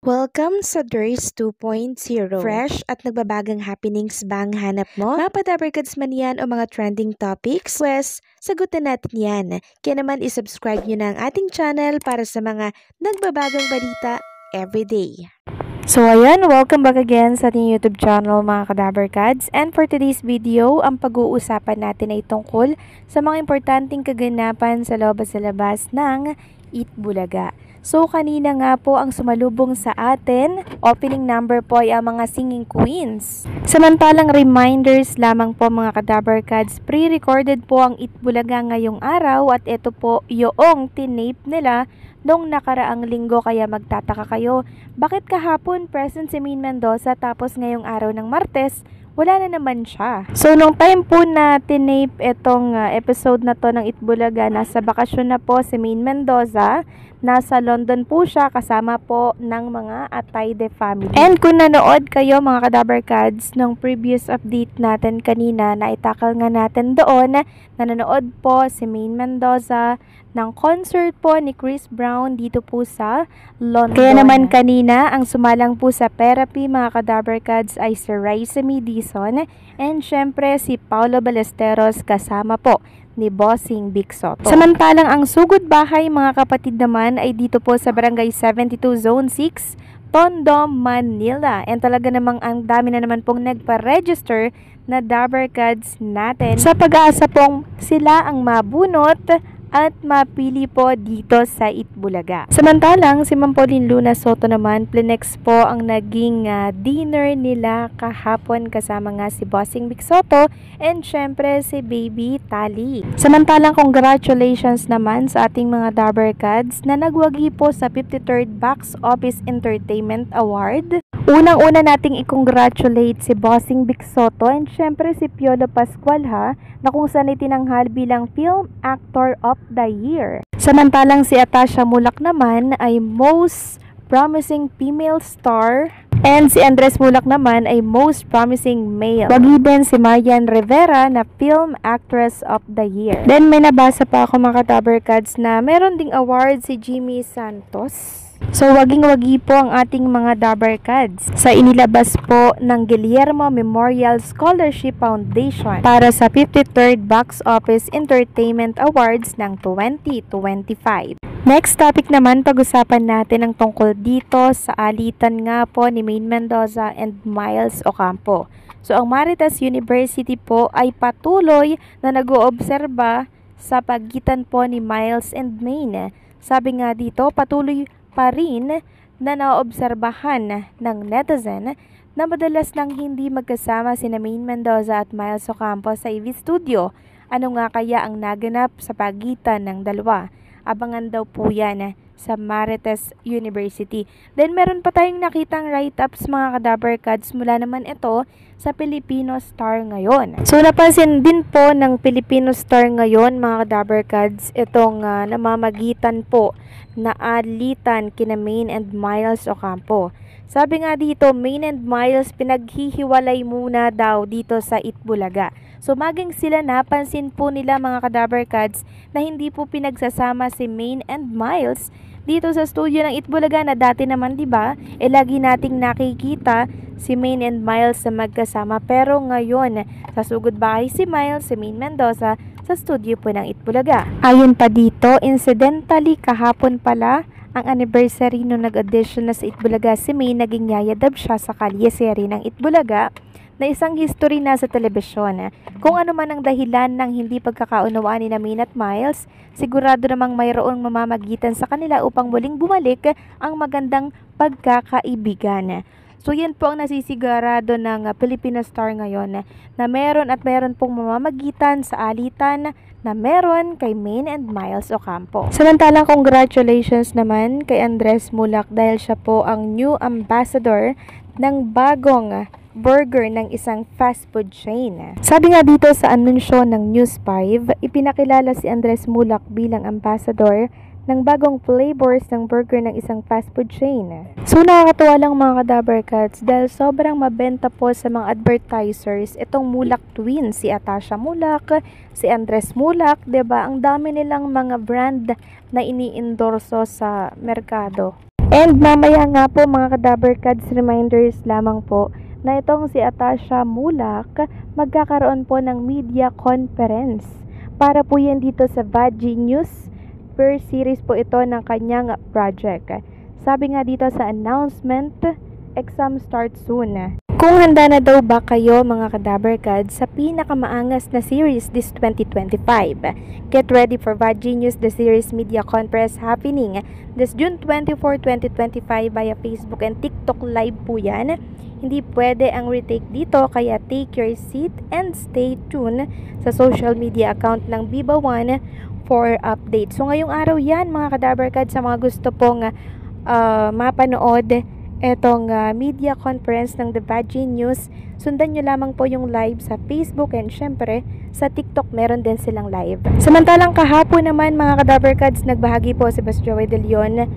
Welcome sa DRS 2.0. Fresh at nagbabagang happenings ba ang hanap mo? Mga padabarkads man yan o mga trending topics? Pues, sagutan natin yan. Kaya naman isubscribe nyo na ang ating channel para sa mga nagbabagang balita everyday. So ayan, welcome back again sa ating YouTube channel mga Kadabarkads. And for today's video, ang pag-uusapan natin ay tungkol sa mga importanteng kaganapan sa loob at sa labas ng Eat Bulaga. So kanina nga po ang sumalubong sa atin, opening number po ay ang mga singing queens. Samantalang reminders lamang po mga Kadabarkads, pre-recorded po ang Eat Bulaga ngayong araw at ito po yung tinape nila nung nakaraang linggo, kaya magtataka kayo, bakit kahapon present si Maine Mendoza tapos ngayong araw ng Martes, wala na naman siya. So, nung time po na tinape itong episode na to ng Eat Bulaga, nasa bakasyon na po si Maine Mendoza. Nasa London po siya kasama po ng mga Atayde family. And kung nanood kayo mga Kadabarkads ng previous update natin kanina, na itakal nga natin doon, nanonood po si Maine Mendoza ng concert po ni Chris Brown dito po sa London. Kaya naman kanina, ang sumalang po sa therapy mga Kadabarkads ay si Raisa Midison and syempre si Paulo Ballesteros kasama po ni Bossing Big Soto. Samantalang ang sugod bahay mga kapatid naman ay dito po sa Barangay 72 Zone 6, Tondo, Manila. And talaga namang ang dami na naman pong nagpa-register na Dabarkads natin sa pag-aasa pong sila ang mabunot at mapili po dito sa Eat Bulaga. Samantalang si Ma'am Pauline Luna Soto naman, Plenex po ang naging dinner nila kahapon kasama nga si Bossing Big Soto and syempre si Baby Tali. Samantalang congratulations naman sa ating mga Dabarkads na nagwagi po sa 53rd Box Office Entertainment Award. Unang-una nating i-congratulate si Bossing Big Soto and syempre si Piolo Pascual na kung saan itinanghal bilang Film Actor of the Year. Samantalang si Atasha Mulak naman ay Most Promising Female Star and si Andres Mulak naman ay Most Promising Male. Wagi din si Marian Rivera na Film Actress of the Year. Then may nabasa pa ako mga Kadabarkads na meron ding award si Jimmy Santos. So, waging-wagi po ang ating mga Dabarkads sa inilabas po ng Guillermo Memorial Scholarship Foundation para sa 53rd Box Office Entertainment Awards ng 2025. Next topic naman, pag-usapan natin ang tungkol dito sa alitan nga po ni Maine Mendoza and Miles Ocampo. So, ang Maritas University po ay patuloy na nag-oobserba sa pagitan po ni Miles and Maine. Sabi nga dito, patuloy pa rin na naobserbahan ng netizen na madalas nang hindi magkasama sina Maine Mendoza at Miles Ocampo sa AV Studio. Ano nga kaya ang naganap sa pagitan ng dalawa? Abangan daw po yan sa Marites University. Then meron pa tayong nakitang write-ups mga Kadabarkads mula naman ito sa Filipino Star ngayon. So napansin din po ng Filipino Star ngayon mga Kadabarkads itong namamagitan po na alitan kina Maine and Miles Ocampo. Sabi nga dito, Maine and Miles pinaghihiwalay muna daw dito sa Eat Bulaga. So maging sila napansin po nila mga Kadabarkads na hindi po pinagsasama si Maine and Miles dito sa studio ng Eat Bulaga na dati naman 'di ba? Lagi nating nakikita si Maine and Miles sa magkasama, pero ngayon sa sugod bahay si Miles, si Maine Mendoza sa studio po ng Eat Bulaga. Ayon pa dito, incidentally kahapon pala ang anniversary nung nag-audition na sa Eat Bulaga si Maine, naging yayadab siya sa kalye serie ng Eat Bulaga na isang history na sa telebisyon. Kung ano man ang dahilan ng hindi pagkakaunawaan ni Maine at Miles, sigurado namang mayroong mamamagitan sa kanila upang muling bumalik ang magandang pagkakaibigan. So yan po ang nasisigurado ng Filipino Star ngayon na meron pong mamamagitan sa alitan na meron kay Maine and Miles Ocampo. Samantalang congratulations naman kay Andres Mulak dahil siya po ang new ambassador ng bagong burger ng isang fast food chain. Sabi nga dito sa anunsyo ng News 5, ipinakilala si Andres Mulak bilang ambassador ng bagong flavors ng burger ng isang fast food chain. So nakakatuwa lang mga Kadabarkads dahil sobrang mabenta po sa mga advertisers itong Mulak twins, si Atasha Mulak, si Andres Mulak, 'di ba? Ang dami nilang mga brand na ini-endorso sa merkado. And mamaya nga po mga Kadaber Cards, reminders lamang po na itong si Atasha Mulak magkakaroon po ng media conference. Para po yan dito sa Bad Genius, per series po ito ng kanyang project. Sabi nga dito sa announcement, exam start soon. Kung handa na daw ba kayo mga Kadaber Cards sa pinakamaangas na series this 2025? Get ready for Bad Genius, the series media conference happening this June 24, 2025 via Facebook and TikTok live po yan. Hindi pwede ang retake dito, kaya take your seat and stay tuned sa social media account ng Viva One for updates. So ngayong araw yan mga Kadaber Cards, sa mga gusto pong mapanood etong media conference ng The Bad Genius, sundan nyo lamang po yung live sa Facebook and syempre sa TikTok meron din silang live. Samantalang kahapon naman mga Kadaber Cards, nagbahagi po si Boss Joey De Leon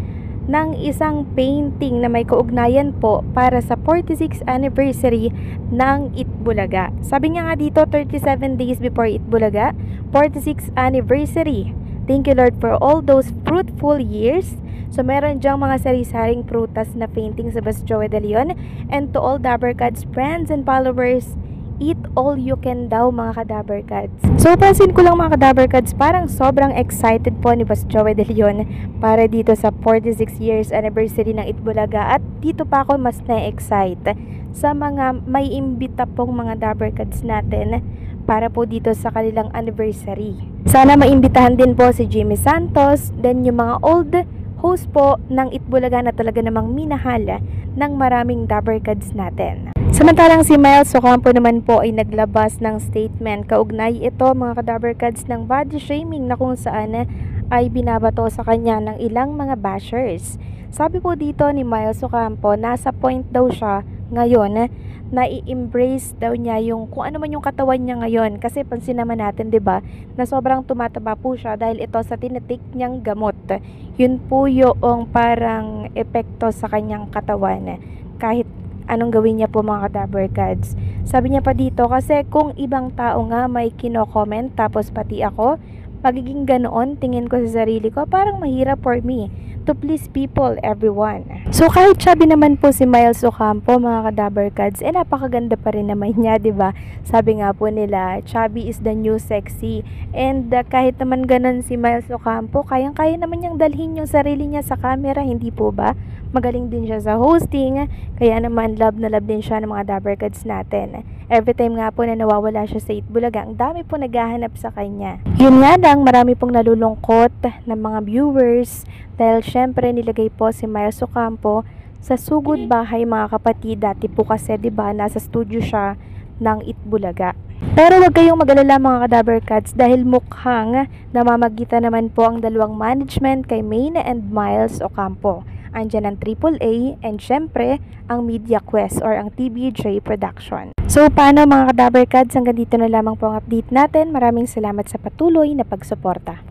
ng isang painting na may kaugnayan po para sa 46th anniversary ng Itbulaga. Sabi niya nga dito, 37 days before Itbulaga, 46th anniversary. Thank you Lord for all those fruitful years. So meron dyang mga sari-saring prutas na painting sa Boss Joey De Leon. And to all Daber Cards friends and followers, eat all you can daw mga Kadaber Cards. So pansin ko lang mga Kadaber Cards, parang sobrang excited po ni Boss Joey De Leon para dito sa 46 years anniversary ng Itbulaga. At dito pa ako mas na-excite sa mga may imbita pong mga Daber Cards natin para po dito sa kanilang anniversary. Sana maimbitahan din po si Jimmy Santos, then yung mga old host po ng Itbulaga na talaga namang minahal ng maraming Daber Cards natin. Samantalang si Miles Ocampo naman po ay naglabas ng statement. Kaugnay ito mga Kadaber Cards ng body shaming na kung saan ay binabato sa kanya ng ilang mga bashers. Sabi po dito ni Miles Ocampo, nasa point daw siya ngayon na i-embrace daw niya yung kung ano man yung katawan niya ngayon, kasi pansin naman natin 'di ba na sobrang tumataba po siya dahil ito sa tinitik niyang gamot. Yun po yung parang epekto sa kanyang katawan kahit anong gawin niya po mga Kadaber Cards. Sabi niya pa dito, kasi kung ibang tao nga may kino-comment tapos pati ako, magiging ganoon tingin ko sa sarili ko, parang mahirap for me to please people, everyone. So kahit chubby naman po si Miles Ocampo mga Kadaber Cards, napakaganda pa rin naman niya, 'di ba? Sabi nga po nila, chubby is the new sexy. And kahit naman ganun si Miles Ocampo, kayang-kaya naman niyang dalhin yung sarili niya sa camera, hindi po ba? Magaling din siya sa hosting, kaya naman love na love din siya ng mga Daber Cards natin. Every time nga po na nawawala siya sa Itbulaga, ang dami po naghahanap sa kanya. Yun nga lang, marami pong nalulungkot ng mga viewers dahil syempre nilagay po si Miles Ocampo sa sugod bahay mga kapatid. Dati po kasi 'di ba nasa studio siya ng Itbulaga. Pero wag kayong mag-alala mga Kadaber Cards dahil mukhang namamagitan naman po ang dalawang management kay Maine and Miles Ocampo. Andyan ang AAA and syempre ang Media Quest or ang TBJ Production. So paano mga Kadaber Cards, hanggang dito na lamang po ang update natin. Maraming salamat sa patuloy na pagsuporta.